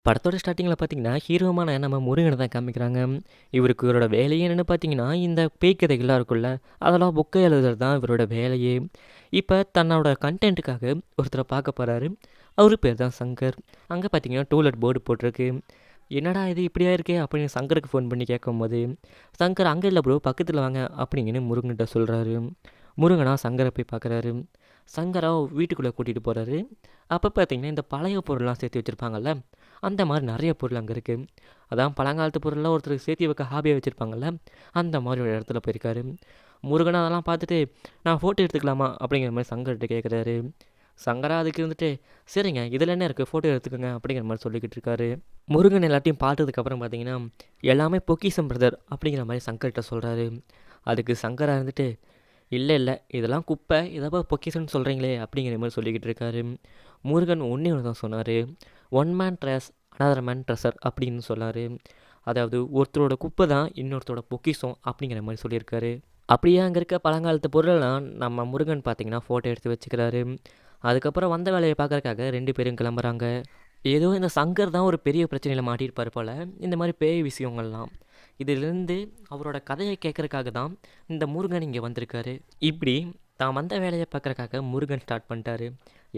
படத்தோட ஸ்டார்ட்டிங்கில பார்த்தீங்கன்னா, ஹீரோவான நம்ம முருகன தான் காமிக்கிறாங்க. இவரோட வேலையே என்னன்னு பார்த்தீங்கன்னா, இந்த பேய் கதைகள்லாம் இருக்குல்ல, அதெல்லாம் புக்க எழுதுறது தான் இவரோட வேலையே. இப்ப தன்னோட கன்டென்ட்டுக்காக ஒருத்தர பார்க்க போறாரு. அவரு பேர் தான் சங்கர். அங்க பார்த்தீங்கன்னா, டூலெட் போர்டு போட்டிருக்கு. "என்னடா இது இப்படியா இருக்கே!" அப்படின்னு சங்கருக்கு ஃபோன் பண்ணி கேட்கும்போது, சங்கர் "அங்க இல்ல ப்ரோ, பக்கத்துல வாங்க" அப்படிங்கன்னு முருகன்கிட்ட சொல்றாரு. முருகனா சங்கர போய் பார்க்குறாரு. சங்கரா வீட்டுக்குள்ள கூட்டிட்டு போறாரு. அப்ப பார்த்தீங்கன்னா, இந்த பழைய பொருள்லாம் சேர்த்து வச்சிருப்பாங்கல்ல, அந்த மாரி நெறைய பொருள் அங்க இருக்கு. அதான் பழங்காலத்து பொருள்லாம் ஒருத்தர் சேர்த்தி வைக்க ஹாபியா வச்சிருப்பாங்கல்ல, அந்த மாரி ஒரு இடத்துல போயிருக்காரு. முருகன் அதெல்லாம் பார்த்துட்டு, "நான் ஃபோட்டோ எடுத்துக்கலாமா?" அப்படிங்கிற மாரி சங்கர்ட்ட கேட்குறாரு. சங்கரா அதுக்கு இருந்துட்டு, "சரிங்க, இதில என்ன இருக்கு? ஃபோட்டோ எடுத்துக்கங்க" அப்படிங்கிற மாரி சொல்லிக்கிட்டு இருக்காரு. முருகன் எல்லாத்தையும் பார்த்ததுக்கப்புறம் பார்த்தீங்கன்னா, "எல்லாமே பொக்கிஷம் பிரதர்" அப்படிங்கிற மாரி சங்கர்ட்ட சொல்றாரு. அதுக்கு சங்கரா இருந்துட்டு, இல்ல. இதெல்லாம் குப்பை. இத போய் பொக்கிஷம்னு சொல்றீங்களே! அப்படிங்கிற மாரி சொல்லிக்கிட்டு இருக்காரு. முருகன் ஒண்ணே ஒண்ணு தான் சொன்னாரு. "One man dress another man treasure" அப்படின்னு சொன்னாரு. அதாவது ஒருத்தரோட குப்பை தான் இன்னொருத்தரோட பொக்கிஷம் அப்படிங்கிற மாரி சொல்லியிருக்காரு. அப்படியே அங்க இருக்க பழங்காலத்து பொருளெல்லாம் நம்ம முருகன் பார்த்தீங்கன்னா, ஃபோட்டோ எடுத்து வச்சுக்கிறாரு. அதுக்கப்புறம் வந்த வேலைய பார்க்கறக்காக 2 பேரும் கிளம்புறாங்க. ஏதோ இந்த சங்கர் தான் ஒரு பெரிய பிரச்சனையில மாட்டியிருப்பாரு போல. இந்த மாரி பேய் விஷயங்கள்லாம். இதிலிருந்து அவரோட கதைய கேட்கறக்காக தான் இந்த முருகன் இங்க வந்திருக்காரு. இப்படி தான் வந்த வேலைய பார்க்கறக்காக முருகன் ஸ்டார்ட் பண்ணிட்டாரு.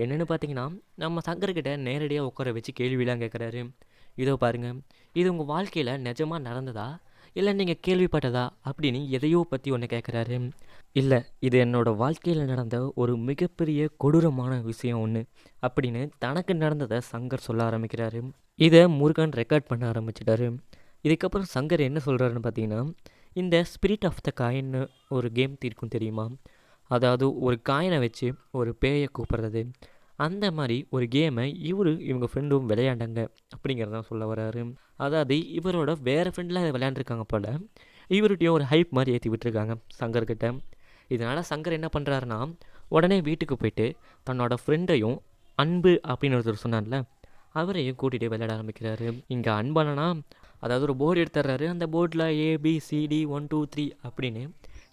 என்னன்னு பார்த்தீங்கன்னா, நம்ம சங்கர்கிட்ட நேரடியா உட்கார வச்சு கேள்விலாம் கேட்குறாரு. "இதோ பாருங்க, இது உங்க வாழ்க்கையில நிஜமா நடந்ததா? இல்ல நீங்க கேள்விப்பட்டதா?" அப்படின்னு எதையோ பத்தி ஒண்ணு கேட்குறாரு. "இல்ல, இது என்னோட வாழ்க்கையில நடந்த ஒரு மிகப்பெரிய கொடூரமான விஷயம் ஒண்ணு" அப்படின்னு தனக்கு நடந்தத சங்கர் சொல்ல ஆரம்பிக்கிறாரு. இத முருகன் ரெக்கார்ட் பண்ண ஆரம்பிச்சுட்டாரு. இதுக்கப்புறம் சங்கர் என்ன சொல்றாருன்னு பார்த்தீங்கன்னா, இந்த ஸ்பிரிட் ஆஃப் த காயின்னு ஒரு கேம் இருக்கும் தெரியுமா? அதாவது ஒரு காயின வச்சு ஒரு பேய கூப்பிடுறது. அந்த மாரி ஒரு கேம இவங்க ஃப்ரெண்டும் விளையாண்டாங்க அப்படிங்கிறத தான் சொல்ல வராரு. அதாவது இவரோட வேற ஃப்ரெண்ட்லாம் இத விளையாண்டுருக்காங்க போல. இவர்கிட்டயும் ஒரு ஹைப் மாரி ஏத்தி விட்டுருக்காங்க சங்கர்கிட்ட. இதனால சங்கர் என்ன பண்றாருன்னா, உடனே வீட்டுக்கு போயிட்டு தன்னோட ஃப்ரெண்டையும் அன்பு அப்படின்னு ஒருத்தர் சொன்னார்ல, அவரையும் கூட்டிட்டு விளையாட ஆரம்பிக்கிறாரு. இங்க அன்பண்ணனா, அதாவது ஒரு போர்டு எடுத்துடுறாரு. அந்த போர்டில் ஏபிசிடி 1 2 3 அப்படின்னு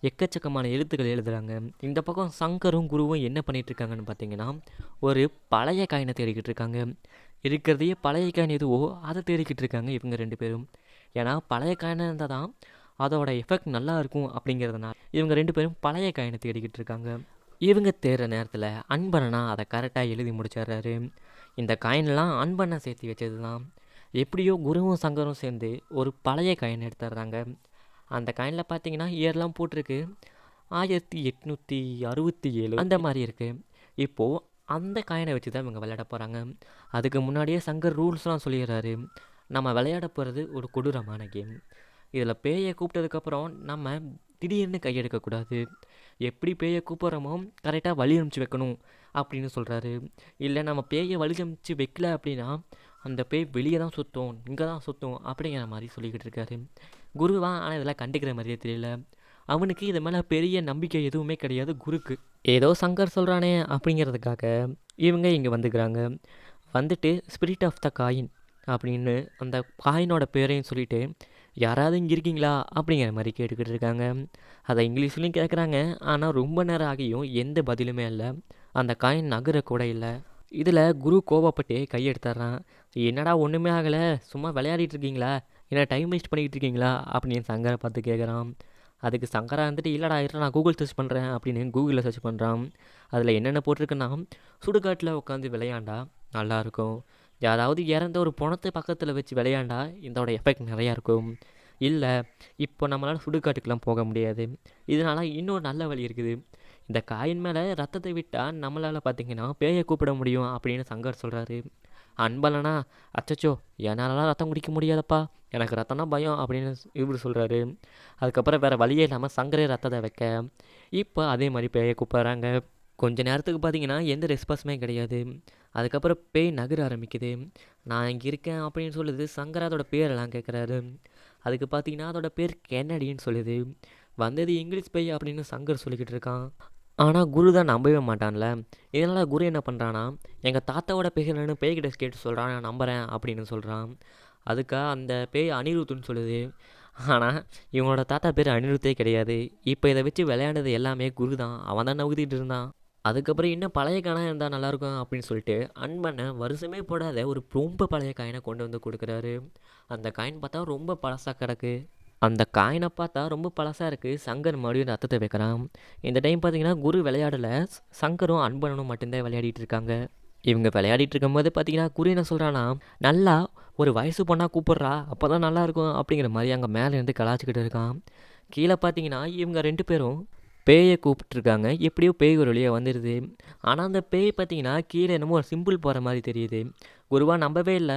எக்கச்சக்கமான எழுத்துக்கள் எழுதுறாங்க. இந்த பக்கம் சங்கரும் குருவும் என்ன பண்ணிட்டு இருக்காங்கன்னு பார்த்தீங்கன்னா, ஒரு பழைய காயினை தேடிக்கிட்டு இருக்காங்க. இருக்கிறதையே பழைய காயின் எதுவோ அதை தேடிக்கிட்டு இருக்காங்க இவங்க 2 பேரும். ஏன்னா பழைய காயினாக இருந்தால் தான் அதோட எஃபெக்ட் நல்லா இருக்கும் அப்படிங்கிறதுனால இவங்க 2 பேரும் பழைய காயினை தேடிக்கிட்டு இருக்காங்க. இவங்க தேடுற நேரத்தில் அன்பண்ணா அதை கரெக்டாக எழுதி முடிச்சிடுறாரு. இந்த காயின்லாம் அன்பண்ணன் சேர்த்து வச்சது தான். எப்படியோ குருவும் சங்கரும் சேர்ந்து ஒரு பழைய காயின் எடுத்துடுறாங்க. அந்த காயினில் பார்த்தீங்கன்னா இயர்லாம் போட்டிருக்கு 1867 அந்த மாதிரி இருக்குது. இப்போது அந்த காயினை வச்சு தான் இவங்க விளையாட போகிறாங்க. அதுக்கு முன்னாடியே சங்கர் ரூல்ஸ்லாம் சொல்லிடுறாரு. நம்ம விளையாட போகிறது ஒரு கொடூரமான கேம். இதில் பேயை கூப்பிட்டதுக்கப்புறம் நம்ம திடீர்னு கையெடுக்கக்கூடாது. எப்படி பேயை கூப்பிட்றோமோ கரெக்டாக வழி அனுப்பிச்சு வைக்கணும் அப்படின்னு சொல்கிறாரு. இல்லை நம்ம பேயை வழி அனுப்பிச்சு வைக்கல அப்படின்னா அந்த பேய் வெளியே தான் சுற்றும், இங்கே தான் சுற்றும் அப்படிங்கிற மாதிரி சொல்லிக்கிட்டு இருக்காரு. குருவா ஆனால் இதெல்லாம் கண்டுக்கிற மாதிரியே தெரியல. அவனுக்கு இது மேலே பெரிய நம்பிக்கை எதுவுமே கிடையாது குருக்கு. ஏதோ சங்கர் சொல்கிறானே அப்படிங்கிறதுக்காக இவங்க இங்கே வந்துக்கிறாங்க. வந்துட்டு ஸ்பிரிட் ஆஃப் த காயின் அப்படின்னு அந்த காயினோட பேரையும் சொல்லிட்டு யாராவது இங்கே இருக்கீங்களா அப்படிங்கிற மாதிரி கேட்டுக்கிட்டு இருக்காங்க. அதை இங்கிலீஷ்லேயும் கேட்குறாங்க. ஆனால் ரொம்ப நேரம் ஆகியும் எந்த பதிலுமே இல்லை. அந்த காயின் நகர கூட இல்லை. இதில் குரு கோவப்பட்டு கையெடுத்துட்றான். என்னடா ஒன்றுமே ஆகலை, சும்மா விளையாடிட்டு இருக்கீங்களா, என்ன டைம் வேஸ்ட் பண்ணிக்கிட்டு இருக்கீங்களா அப்படின்னு சங்கரை பார்த்து கேட்குறான். அதுக்கு சங்கரா வந்துட்டு இல்லைடா இருடா நான் கூகுள் சர்ச் பண்ணுறேன் அப்படின்னு கூகுளில் சர்ச் பண்ணுறான். அதில் என்னென்ன போட்டிருக்குன்னா, சுடுகாட்டில் உட்காந்து விளையாண்டா நல்லாயிருக்கும், யாராவது இறந்த ஒரு பணத்தை பக்கத்தில் வச்சு விளையாண்டா இதோட எஃபெக்ட் நிறையா இருக்கும், இல்லை இப்போ நம்மளால் சுடுகாட்டுக்கெலாம் போக முடியாது, இதனால் இன்னொரு நல்ல வழி இருக்குது, இந்த காயின் மேலே ரத்தத்தை விட்டால் நம்மளால் பார்த்தீங்கன்னா பேயை கூப்பிட முடியும் அப்படின்னு சங்கர் சொல்கிறாரு. அன்பலனா, அச்சச்சோ என்னாலலாம் ரத்தம் குடிக்க முடியாதப்பா, எனக்கு ரத்தம்னா பயம் அப்படின்னு இவர் சொல்கிறாரு. அதுக்கப்புறம் வேறு வழியே இல்லாமல் சங்கரே ரத்தத்தை வைக்க இப்போ அதே மாதிரி பேயை கூப்பிட்றாங்க. கொஞ்ச நேரத்துக்கு பார்த்தீங்கன்னா எந்த ரெஸ்பான்ஸுமே கிடையாது. அதுக்கப்புறம் பேய் நகர ஆரம்பிக்குது. நான் இங்கே இருக்கேன் அப்படின்னு சொல்லுது. சங்கர் அதோட பேரெல்லாம் கேட்குறாரு. அதுக்கு பார்த்தீங்கன்னா அதோட பேர் கென்னடின்னு சொல்லுது. வந்தது இங்கிலீஷ் பேய் அப்படின்னு சங்கர் சொல்லிக்கிட்டு இருக்கான். ஆனால் குரு தான் நம்பவே மாட்டான்ல. இதனால் குரு என்ன பண்ணுறான்னா, எங்கள் தாத்தாவோட பேர் என்னன்னு பேய்கிட்ட கேட்டு சொல்கிறான், நான் நம்புகிறேன் அப்படின்னு சொல்கிறான். அதுக்கா அந்த பேய் அனிருத்துன்னு சொல்லுது. ஆனால் இவனோட தாத்தா பேர் அனிருத்தே கிடையாது. இப்போ இதை வச்சு விளையாண்டது எல்லாமே குரு தான். அவன் தான் நவுத்திட்டு இருந்தான். அதுக்கப்புறம் இன்னும் பழைய காயினா இருந்தா நல்லாயிருக்கும் அப்படின்னு சொல்லிட்டு, அன்பண்ணன் வருஷமே போடாத ஒரு ரொம்ப பழைய காயின கொண்டு வந்து குடுக்குறாரு. அந்த காயின் பார்த்தா ரொம்ப பழசா கிடக்கு. அந்த காயின பார்த்தா ரொம்ப பழசா இருக்கு. சங்கர் மறுபடியும் ரத்தத்த வைக்கிறான். இந்த டைம் பார்த்தீங்கன்னா, குரு விளையாடல. சங்கரும், அன்பழகனும் மட்டும் தான் விளையாடிட்டு இருக்காங்க. இவங்க விளையாடிட்டு இருக்கும்போது பார்த்தீங்கன்னா, குரு என்ன சொல்றான்னா, "நல்லா ஒரு வயசு பொண்ணா கூப்பிட்றா, அப்பதான் நல்லாயிருக்கும்." அப்படிங்கிற மாரி அங்க மேல இருந்து கலாய்ச்சிக்கிட்டு இருக்கான். கீழ பார்த்தீங்கன்னா, இவங்க 2 பேரும் பேய கூப்பிட்டுருக்காங்க. எப்படியோ பேய் ஒரு வழியா வந்துருது. ஆனா, அந்த பேய் பார்த்தீங்கன்னா, கீழ என்னமோ ஒரு சிம்பிள் போடுற மாரி தெரியுது. குருவா நம்பவே இல்ல.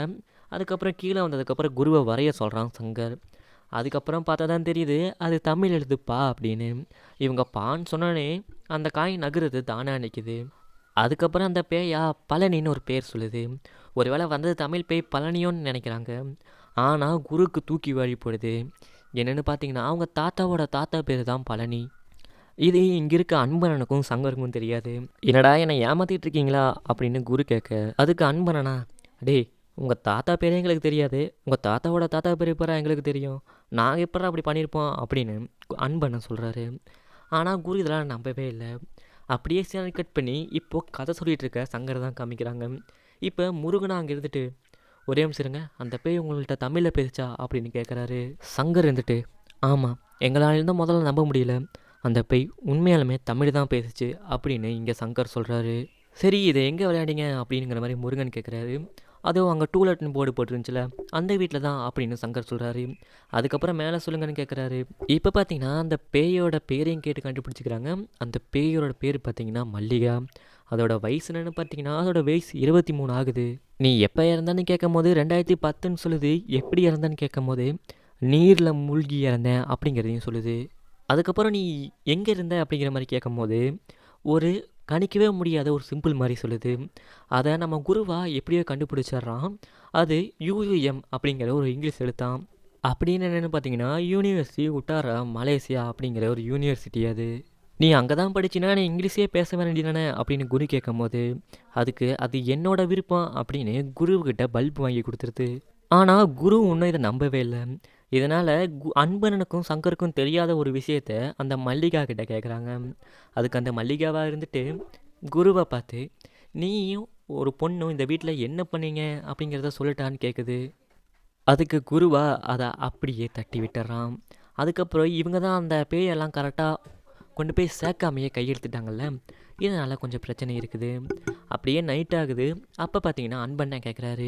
அதுக்கப்புறம் கீழ வந்ததுக்கப்புறம் குருவ வரைய சொல்றான் சங்கர். அதுக்கப்புறம் பார்த்தா தான் தெரியுது, அது தமிழ் எழுதுப்பா அப்படின்னு. இவங்க பான்னு சொன்னோனே, அந்த காய் நகருது தானா நிக்குது. அதுக்கப்புறம் அந்த பேயா பழனின்னு ஒரு பேர் சொல்லுது. ஒருவேளை வந்தது தமிழ் பேய் பழனியோன்னு நினைக்கிறாங்க. ஆனா குருக்கு தூக்கி வழி போடுது. என்னன்னு பார்த்தீங்கன்னா, அவங்க தாத்தாவோட தாத்தா பேர் தான் பழனி. இது இங்க இருக்க அன்பழகனுக்கும் சங்கருக்கும் தெரியாது. "என்னடா என்னை ஏமாத்திட்டு இருக்கீங்களா?" அப்படின்னு குரு கேட்க, அதுக்கு அன்பழகனா, "டேய் உங்க தாத்தா பேரே எங்களுக்கு தெரியாது. உங்க தாத்தாவோட தாத்தா பேர் எப்பட்றா எங்களுக்கு தெரியும்? நாங்க எப்பட்றா அப்படி பண்ணியிருப்போம்?" அப்படின்னு அன்பண்ணன் சொல்றாரு. ஆனா குரு இதெல்லாம் நம்பவே இல்ல. அப்படியே சீனை கட் பண்ணி இப்போ கதை சொல்லிட்டு இருக்க சங்கரை தான் காமிக்கிறாங்க. இப்போ முருகனா அங்கே இருந்துட்டு, "ஒரே நிமிஷம் இருங்க, அந்த பேய் உங்கள்கிட்ட தமிழ்ல பேசுச்சா?" அப்படின்னு கேட்குறாரு. சங்கர் இருந்துட்டு, "ஆமாம், எங்களால தான் முதல்ல நம்ப முடியல. அந்த பேய் உண்மையாலுமே தமிழ் தான் பேசுச்சு." அப்படின்னு இங்கே சங்கர் சொல்கிறாரு. "சரி, இதை எங்கே விளையாடிங்க?" அப்படிங்கிற மாதிரி முருகன் கேட்குறாரு. "அதுவும் அங்கே டூலெட்னு போர்டு போட்டுருந்துச்சுல, அந்த வீட்டில் தான்." அப்படின்னு சங்கர் சொல்கிறாரு. அதுக்கப்புறம் மேலே சொல்லுங்கன்னு கேட்குறாரு. இப்போ பார்த்தீங்கன்னா, அந்த பேயோட பேரையும் கேட்டு கண்டுபிடிச்சிக்கிறாங்க. அந்த பேயோட பேர் பார்த்தீங்கன்னா மல்லிகா. அதோட வயசு என்னன்னு பார்த்தீங்கன்னா, அதோட வயசு 23 ஆகுது. "நீ எப்போ இறந்தன்னு கேட்கும்போது 2010ன்னு சொல்லுது. எப்படி இறந்தன்னு கேட்கும்போது நீரில் மூழ்கி இறந்தேன் அப்படிங்கிறதையும் சொல்லுது. அதுக்கப்புறம் நீ எங்கே இருந்த அப்படிங்கிற மாதிரி கேட்கும்போது ஒரு கணிக்கவே முடியாத ஒரு சிம்பிள் மாதிரி சொல்லுது. அதை நம்ம குருவா எப்படியோ கண்டுபிடிச்சிடுறான். அது யூயூஎம் அப்படிங்கிற ஒரு இங்கிலீஷ் எழுத்தாம். அப்படின்னு என்னென்னு பார்த்தீங்கன்னா, யூனிவர்சிட்டி உட்டாரா மலேசியா அப்படிங்கிற ஒரு யூனிவர்சிட்டி அது. "நீ அங்கே தான் படிச்சினா நீ இங்கிலீஷே பேச வேண்டியதானே?" அப்படின்னு குரு கேட்கும்போது, அதுக்கு அது என்னோட விருப்பம் அப்படின்னு குருவுக்கிட்ட பல்ப் வாங்கி கொடுத்துருது. ஆனால் குரு இன்னும் இதை நம்பவே இல்லை. இதனால் அன்பழகனுக்கும் சங்கருக்கும் தெரியாத ஒரு விஷயத்த அந்த மல்லிகா கிட்ட கேட்குறாங்க. அதுக்கு அந்த மல்லிகாவாக இருந்துட்டு குருவை பார்த்து, "நீயும் ஒரு பொண்ணும் இந்த வீட்டில் என்ன பண்ணீங்க அப்படிங்கிறத சொல்லட்டான்னு?" கேட்குது. அதுக்கு குருவா அதை அப்படியே தட்டி விட்டுறான். அதுக்கப்புறம் இவங்க தான் அந்த பேயெல்லாம் கரெக்டாக கொண்டு போய் சேர்க்காமையே கையெழுத்துட்டாங்கல்ல, இதனால் கொஞ்சம் பிரச்சனை இருக்குது. அப்படியே நைட் ஆகுது. அப்போ பார்த்தீங்கன்னா அன்பண்ணன் கேட்குறாரு,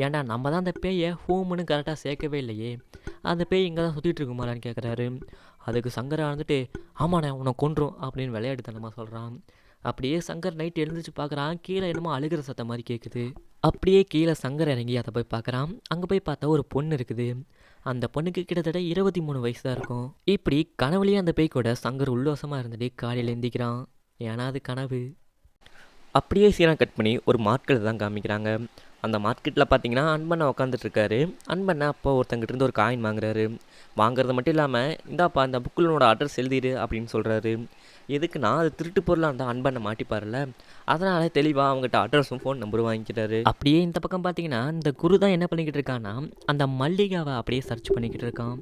"ஏன்டா நம்ம தான் அந்த பேயை ஹோம்னு கரெக்டாக சேர்க்கவே இல்லையே, அந்த பேய் இங்கே தான் சுற்றிட்டு இருக்குமாடான்னு?" கேட்குறாரு. அதுக்கு சங்கரா வந்துட்டு, "ஆமாண்ணே உன்னை கொன்றும்" அப்படின்னு விளையாட்டுத்தனமாக சொல்கிறான். அப்படியே சங்கர் நைட் எழுந்திரிச்சு பார்க்குறான். கீழே என்னமோ அழுகிற சத்தம் மாதிரி கேட்குது. அப்படியே கீழே சங்கர் இறங்கி அதை போய் பார்க்குறான். அங்கே போய் பார்த்தா ஒரு பொண்ணு இருக்குது. அந்த பொண்ணுக்கு கிட்டத்தட்ட 23 வயசு தான் இருக்கும். இப்படி கனவுலேயே அந்த பேய் கூட சங்கர் உல்லாசமாக இருந்துட்டு காலையில் எந்திக்கிறான். ஏன்னா அது கனவு. அப்படியே சீனா கட் பண்ணி ஒரு மார்க்கெட் தான் காமிக்கிறாங்க. அந்த மார்க்கெட்டில் பார்த்தீங்கன்னா அன்பண்ணா உட்காந்துட்ருக்காரு. அன்பண்ணா அப்போ ஒருத்தங்கிட்ட இருந்து ஒரு காயின் வாங்குறாரு. வாங்குறது மட்டும் இல்லாமல், "இந்தாப்பா இந்த புக்கில் உன்னோட அட்ரஸ் எழுதிடு" அப்படின்னு சொல்கிறாரு. எதுக்குன்னா, அது திருட்டு பொருளாக இருந்தால் அன்பண்ணை மாட்டிப்பார்ல, அதனால் தெளிவாக அவங்ககிட்ட அட்ரஸும் ஃபோன் நம்பரும் வாங்கிக்கிறாரு. அப்படியே இந்த பக்கம் பார்த்தீங்கன்னா, இந்த குரு தான் என்ன பண்ணிக்கிட்டு இருக்கான்னா, அந்த மல்லிகாவை அப்படியே சர்ச் பண்ணிக்கிட்டு இருக்கான்.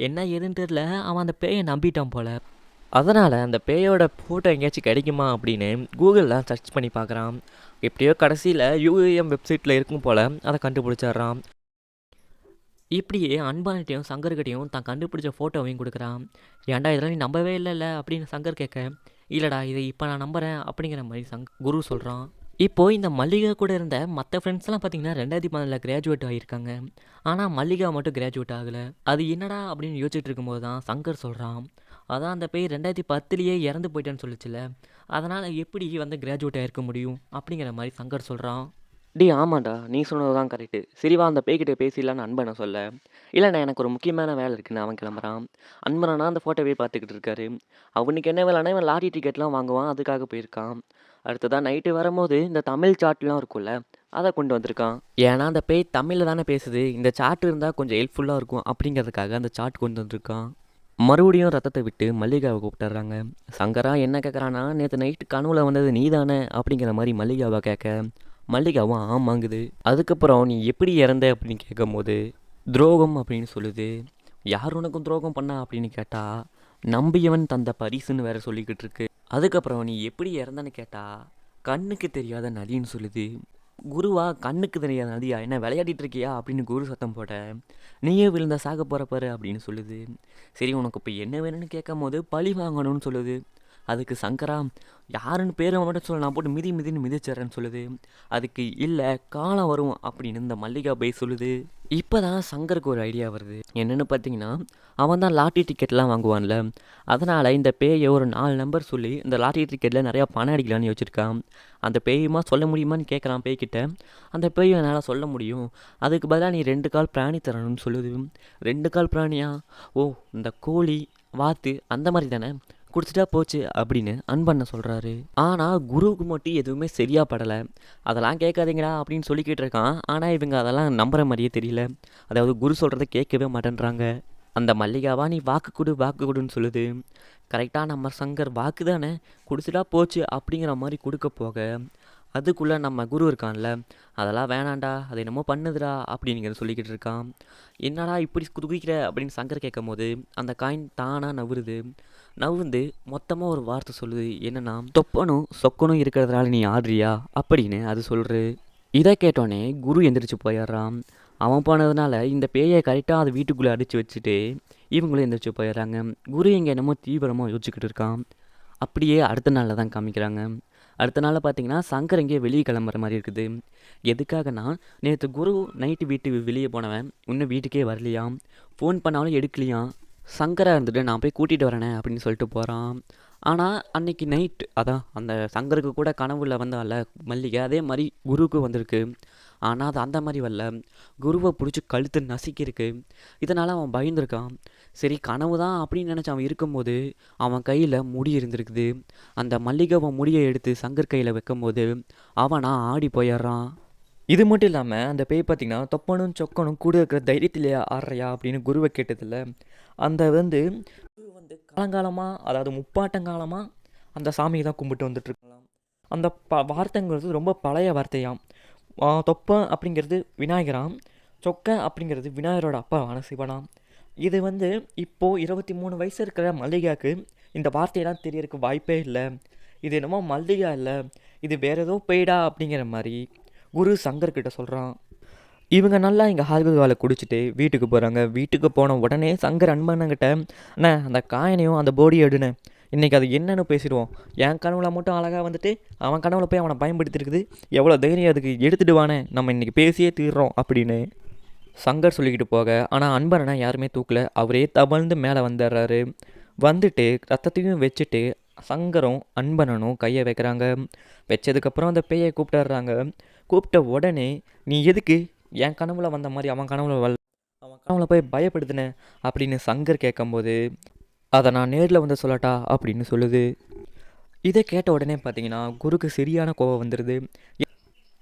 என்ன ஏதுன்னு தெரியல, அவன் அந்த பேயை நம்பிட்டான் போல. அதனால் அந்த பேயோட ஃபோட்டோ எங்கேயாச்சும் கிடைக்குமா அப்படின்னு கூகுளில் சர்ச் பண்ணி பார்க்குறான். எப்படியோ கடைசியில் யூஏஎம் வெப்சைட்டில் இருக்கும் போல் அதை கண்டுபிடிச்சிட்றான். இப்படியே அன்பானிட்டையும் சங்கர்கிட்டையும் தான் கண்டுபிடிச்ச ஃபோட்டோவையும் கொடுக்குறான். "ஏன்டா இதெல்லாம் நீ நம்பவே இல்லைல்ல?" அப்படின்னு சங்கர் கேட்க, "இல்லைடா, இதை இப்போ நான் நம்புகிறேன்" அப்படிங்கிற மாதிரி குரு சொல்கிறான். இப்போது இந்த மல்லிகா கூட இருந்த மற்ற ஃப்ரெண்ட்ஸ்லாம் பார்த்தீங்கன்னா 2014 கிராஜுவேட் ஆகியிருக்காங்க. ஆனால் மல்லிகா மட்டும் கிராஜுவேட் ஆகலை. அது என்னடா அப்படின்னு யோசிச்சுட்டு இருக்கும்போது தான் சங்கர் சொல்கிறான், "அதான் அந்த பேய் 2010லேயே இறந்து போயிட்டேன்னு சொல்லிச்சுல, அதனால் எப்படி வந்து கிராஜுவேட் ஆகிருக்க முடியும்?" அப்படிங்கிற மாதிரி சங்கர் சொல்கிறான். "டேய் ஆமாண்டா, நீ சொன்னது தான் கரெக்டு. சரி வா அந்த பேய்கிட்ட பேசிடலான்னு" அன்பனை சொல்ல, "இல்லைண்ணா எனக்கு ஒரு முக்கியமான வேலை இருக்குன்னு" அவன் கிளம்புறான். அன்பனா அந்த ஃபோட்டோவே பார்த்துக்கிட்டு இருக்காரு. அவனுக்கு என்ன வேலைன்னா, இவன் லாரி டிக்கெட்லாம் வாங்குவான், அதுக்காக போயிருக்கான். அடுத்ததான் நைட்டு வரும்போது இந்த தமிழ் சார்ட்லாம் இருக்கும்ல, அதை கொண்டு வந்திருக்கான். ஏன்னா அந்த பேய் தமிழில் தானே பேசுது, இந்த சார்ட் இருந்தால் கொஞ்சம் ஹெல்ப்ஃபுல்லாக இருக்கும் அப்படிங்கிறதுக்காக அந்த சார்ட் கொண்டு வந்திருக்கான். மறுபடியும் ரத்தத்தை விட்டு மல்லிகாவை கூப்பிட்டுறாங்க. சங்கரா என்ன கேட்குறான்னா, "நேற்று நைட்டு கனவுல வந்தது நீ தானே?" அப்படிங்கிற மாதிரி மல்லிகாவை கேட்க, மல்லிகாவும் ஆமாங்குது. அதுக்கப்புறம் "நீ எப்படி இறந்த?" அப்படின்னு கேட்கும்போது, "துரோகம்" அப்படின்னு சொல்லுது. "யார் உனக்கும் துரோகம் பண்ணா?" அப்படின்னு கேட்டால், "நம்பியவன் தந்த பரிசுன்னு வேற சொல்லிக்கிட்டு இருக்கு." அதுக்கப்புறம் நீ எப்படி இறந்தன்னு கேட்டா கண்ணுக்கு தெரியாத நதின்னு சொல்லுது. குருவா கண்ணுக்கு தெரியாத நதியா என்ன விளையாடிட்டு இருக்கியா அப்படின்னு குரு சத்தம் போட நீயே விழுந்தா சாக போற பாரு அப்படின்னு சொல்லுது. சரி உனக்கு இப்போ என்ன வேணும்னு கேட்கும் போது பழி வாங்கணும்னு சொல்லுது. அதுக்கு சங்கரா யாருன்னு பேரை மட்டும் சொல்ல நான் போட்டு மிதின்னு மிதிச்சிட்றேன்னு சொல்லுது. அதுக்கு இல்லை காலம் வரும் அப்படின்னு இந்த மல்லிகா போய் சொல்லுது. இப்போ தான் சங்கருக்கு ஒரு ஐடியா வருது. என்னென்னு பார்த்தீங்கன்னா அவன் தான் லாட்ரி டிக்கெட்லாம் வாங்குவான்ல, அதனால் இந்த பேயை ஒரு 4 நம்பர் சொல்லி இந்த லாட்ரி டிக்கெட்டில் நிறையா பணம் அடிக்கலான்னு யோசிச்சிருக்கான். அந்த பேயுமா சொல்ல முடியுமான்னு கேட்குறான் பேய்கிட்ட. அந்த பேய் என்னால் சொல்ல முடியும், அதுக்கு பதிலாக நீ 2 கால் பிராணி தரணும்னு சொல்லுது. 2 கால் பிராணியா? ஓ இந்த கோழி வாத்து அந்த மாதிரி தானே, குடிச்சிட்டா போச்சு அப்படின்னு அன்பண்ண சொல்கிறாரு. ஆனால் குருவுக்கு மட்டும் எதுவுமே சரியாக படலை. அதெல்லாம் கேட்காதீங்கடா அப்படின்னு சொல்லிக்கிட்டு இருக்கான். ஆனால் இவங்க அதெல்லாம் நம்புற மாதிரியே தெரியல. அதாவது குரு சொல்கிறத கேட்கவே மாட்டேன்றாங்க. அந்த மல்லிகாவா நீ வாக்கு கொடுன்னு சொல்லுது. கரெக்டாக நம்ம சங்கர் வாக்கு தானே, குடிச்சிட்டா போச்சு அப்படிங்கிற மாதிரி கொடுக்க போக அதுக்குள்ளே நம்ம குரு இருக்கான்ல, அதெல்லாம் வேணாண்டா அது என்னமோ பண்ணுதுடா அப்படிங்கிற சொல்லிக்கிட்டு இருக்கான். என்னடா இப்படி குதிக்கிற அப்படின்னு சங்கர் கேட்கும் போது அந்த காயின் தானாக நவுந்து மொத்தமாக ஒரு வார்த்தை சொல்லுது. என்னன்னா தொப்பனும் சொக்கனும் இருக்கிறதுனால நீ ஆடுறியா அப்படின்னு அது சொல்கிற. இதை கேட்டோன்னே குரு எந்திரிச்சு போயிடுறான். அவன் போனதுனால இந்த பேயை கரெக்டாக அது வீட்டுக்குள்ளே அடித்து வச்சுட்டு இவங்களும் எந்திரிச்சு போயிடுறாங்க. குரு இங்கே என்னமோ தீவிரமாக யோசிச்சுக்கிட்டு இருக்கான். அப்படியே அடுத்த நாளில் தான் காமிக்கிறாங்க. அடுத்த நாளில் பார்த்தீங்கன்னா சங்கர் இங்கே வெளியே கிளம்புற மாதிரி இருக்குது. எதுக்காகனா நேற்று குரு நைட்டு வீட்டுக்கு வெளியே போனவன் இன்னும் வீட்டுக்கே வரலையாம். ஃபோன் பண்ணாலும் எடுக்கலையாம். சங்கராக இருந்துட்டு நான் போய் கூட்டிகிட்டு வரேனே அப்படின்னு சொல்லிட்டு போகிறான். ஆனால் அன்றைக்கி நைட்டு அதான் அந்த சங்கருக்கு கூட கனவுல வந்தால மல்லிகை, அதே மாதிரி குருவுக்கு வந்திருக்கு. ஆனால் அது அந்த மாதிரி வரல, குருவை பிடிச்சி கழுத்து நசுக்கியிருக்கு. இதனால் அவன் பயந்துருக்கான். சரி கனவு தான் அப்படின்னு நினச்சி அவன் இருக்கும்போது அவன் கையில் முடி இருந்திருக்குது. அந்த மல்லிகை அவன் முடியை எடுத்து சங்கர் கையில் வைக்கும்போது அவனா ஆடி போயிடுறான். இது மட்டும் இல்லாமல் அந்த பேய் பார்த்திங்கன்னா தொப்பனும் சொக்கனும் கூட இருக்கிற தைரியத்திலேயே ஆடுறியா அப்படின்னு குருவை கேட்டதில்ல. அந்த குரு காலங்காலமாக அதாவது முப்பாட்டங்காலமாக அந்த சாமியை தான் கும்பிட்டு வந்துட்டுருக்கலாம். அந்த வார்த்தைங்கிறது ரொம்ப பழைய வார்த்தையாம். தொப்பன் அப்படிங்கிறது விநாயகராம், சொக்க அப்படிங்கிறது விநாயகரோட அப்பாவான சிவனாம். இது இப்போது 23 வயசு இருக்கிற மல்லிகாவுக்கு இந்த வார்த்தையெல்லாம் தெரியறதுக்கு வாய்ப்பே இல்லை. இது என்னமோ மல்லிகா இல்லை, இது வேறு ஏதோ பேய்டா அப்படிங்கிற மாதிரி குரு சங்கர்கிட்ட சொல்கிறான். இவங்க நல்லா இங்கே ஆல்கஹாலை குடிச்சிட்டு வீட்டுக்கு போகிறாங்க. வீட்டுக்கு போன உடனே சங்கர் அன்பண்ணங்கிட்ட அண்ணே அந்த காயனையும் அந்த போடியை எடுனே, இன்றைக்கி அது என்னென்னு பேசிடுவோம். என் கனவுல மட்டும் அழகாக அவன் கனவுல போய் அவனை பயன்படுத்திருக்குது, எவ்வளோ தைரியம் அதுக்கு எடுத்துகிட்டு வானே, நம்ம இன்றைக்கி பேசியே தீர்றோம் அப்படின்னு சங்கர் சொல்லிக்கிட்டு போக, ஆனால் அன்பண்ணனை யாருமே தூக்கல. அவரே தவழ்ந்து மேலே வந்துடுறாரு. வந்துட்டு ரத்தத்தையும் வச்சுட்டு சங்கரும் அன்பண்ணனும் கையை வைக்கிறாங்க. வச்சதுக்கப்புறம் அந்த பேயை கூப்பிட்டுறாங்க. கூப்பிட்ட உடனே நீ எதுக்கு என் கனவுல வந்த மாதிரி அவன் கனவுல போய் பயப்படுத்தினேன் அப்படின்னு சங்கர் கேட்கும்போது அதை நான் நேரில் சொல்லட்டா அப்படின்னு சொல்லுது. இதை கேட்ட உடனே பார்த்தீங்கன்னா குருக்கு சரியான கோவம் வந்துடுது.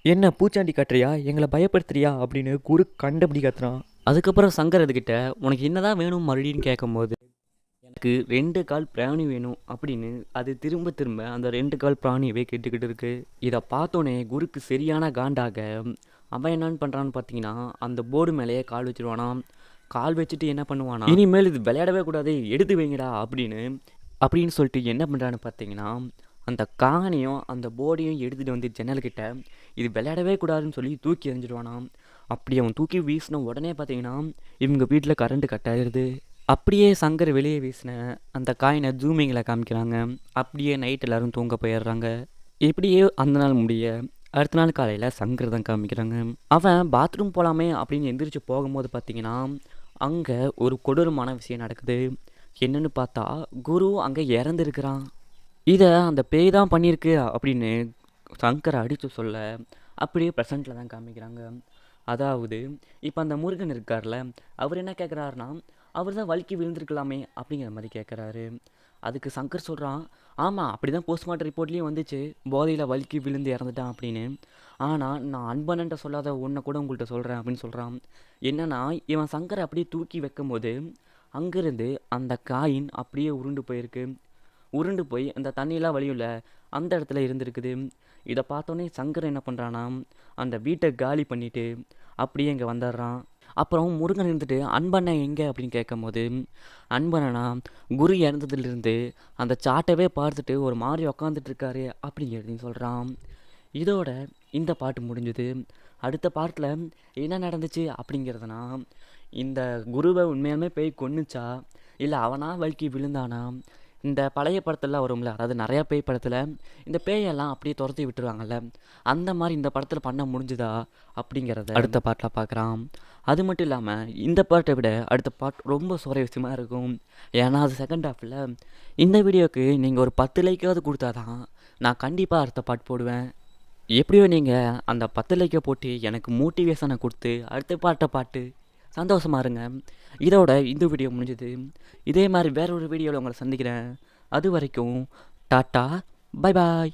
என்ன பூச்சாண்டி கட்டுறியா, எங்களை பயப்படுத்துறியா அப்படின்னு குரு கண்டபடி கத்துறான். அதுக்கப்புறம் சங்கர் அதுக்கிட்ட உனக்கு என்னதான் வேணும் மறுபடியும் கேட்கும்போது எனக்கு 2 கால் பிராணி வேணும் அப்படின்னு அது திரும்ப அந்த 2 கால் பிராணியவே கேட்டுக்கிட்டு இருக்கு. இதை பார்த்தோன்னே குருக்கு சரியான காண்டாக அவன் என்னன்னு பண்ணுறான்னு பார்த்தீங்கன்னா அந்த போர்டு மேலேயே கால் வச்சுருவானாம். கால் வச்சுட்டு என்ன பண்ணுவானா, இனிமேல் இது விளையாடவே கூடாது எடுத்து வைங்கடா அப்படின்னு சொல்லிட்டு என்ன பண்ணுறான்னு பார்த்தீங்கன்னா அந்த காணியும் அந்த போர்டையும் எடுத்துகிட்டு ஜன்னல்கிட்ட இது விளையாடவே கூடாதுன்னு சொல்லி தூக்கி எறிஞ்சிடுவானாம். அப்படி அவன் தூக்கி வீசின உடனே பார்த்தீங்கன்னா இவங்க வீட்டில் கரண்ட் கட் ஆயிடுது. அப்படியே சங்கர் வெளியே வீசின அந்த காயினை ஜூமிங்கில் காமிக்கிறாங்க. அப்படியே நைட் எல்லோரும் தூங்க போயிடுறாங்க. இப்படியே அந்த நாள் முடிய அடுத்த நாள் காலையில் சங்கர் தான் காமிக்கிறாங்க. அவன் பாத்ரூம் போகலாமே அப்படின்னு எந்திரிச்சு போகும்போது பார்த்தீங்கன்னா அங்கே ஒரு கொடூரமான விஷயம் நடக்குது. என்னென்னு பார்த்தா குரு அங்கே இறந்துருக்கிறான். இதை அந்த பேய் தான் பண்ணியிருக்கு அப்படின்னு சங்கரை அடித்து சொல்ல அப்படியே ப்ரெசண்ட்டில் தான் காமிக்கிறாங்க. அதாவது இப்போ அந்த முருகன் இருக்கார்ல, அவர் என்ன கேட்குறாருனா அவர் தான் வலிக்கு விழுந்திருக்கலாமே அப்படிங்கிற மாதிரி கேட்குறாரு. அதுக்கு சங்கர் சொல்கிறான், ஆமாம் அப்படி தான் போஸ்ட்மார்ட்டம் ரிப்போர்ட்லேயும் வந்துச்சு, போதையில் வலிக்கு விழுந்து இறந்துட்டான் அப்படின்னு. ஆனால் நான் அன்பனன்ட்ட சொல்லாத ஒன்றை கூட உங்கள்கிட்ட சொல்கிறேன் அப்படின்னு சொல்கிறான். என்னன்னா இவன் சங்கரை அப்படியே தூக்கி வைக்கும்போது அங்கேருந்து அந்த காயின் அப்படியே உருண்டு போய் அந்த தண்ணியெலாம் வழியும்ல அந்த இடத்துல இருந்திருக்குது. இதை பார்த்தோன்னே சங்கர் என்ன பண்ணுறான்னா அந்த வீட்டை காலி பண்ணிவிட்டு அப்படியே இங்கே வந்துடுறான். அப்புறம் முருகன் இருந்துட்டு அன்பண்ணன் எங்கே அப்படின்னு கேட்கும்போது, அன்பண்ணனா குரு இறந்ததுலேருந்து அந்த சாட்டவே பார்த்துட்டு ஒரு மாதிரி உக்காந்துட்டு இருக்காரு அப்படிங்கிறதையும் சொல்கிறான். இதோட இந்த பாட்டு முடிஞ்சுது. அடுத்த பாட்டில் என்ன நடந்துச்சு அப்படிங்கிறதுனா, இந்த குருவை உண்மையாலுமே பேய் கொன்னுச்சா இல்லை அவனா வழுக்கி விழுந்தானா? இந்த பழைய படத்துலலாம் வரும்ல, அதாவது நிறையா பேய் படத்தில் இந்த பேயெல்லாம் அப்படியே துரத்தி விட்டுருவாங்கல்ல, அந்த மாதிரி இந்த படத்தில் பண்ண முடிஞ்சுதா அப்படிங்கிறத அடுத்த பாட்டில் பார்க்குறான். அது மட்டும் இல்லாமல் இந்த பாட்டை விட அடுத்த பாட் ரொம்ப சுவாரஸ்யமாக இருக்கும். ஏன்னா அது செகண்ட் ஹாஃபில். இந்த வீடியோவுக்கு நீங்கள் ஒரு 10 லைக்காவது கொடுத்தா தான் நான் கண்டிப்பாக அடுத்த பாட் போடுவேன். எப்படியோ நீங்கள் அந்த 10 லைக்கை போட்டு எனக்கு மோட்டிவேஷனை கொடுத்து அடுத்த பாட்டை பாட்டு சந்தோஷமா இருங்க. இதோட இந்த வீடியோ முடிஞ்சுது. இதே மாதிரி வேற ஒரு வீடியோவில் உங்களை சந்திக்கிறேன். அது வரைக்கும் டாட்டா, பை பாய்.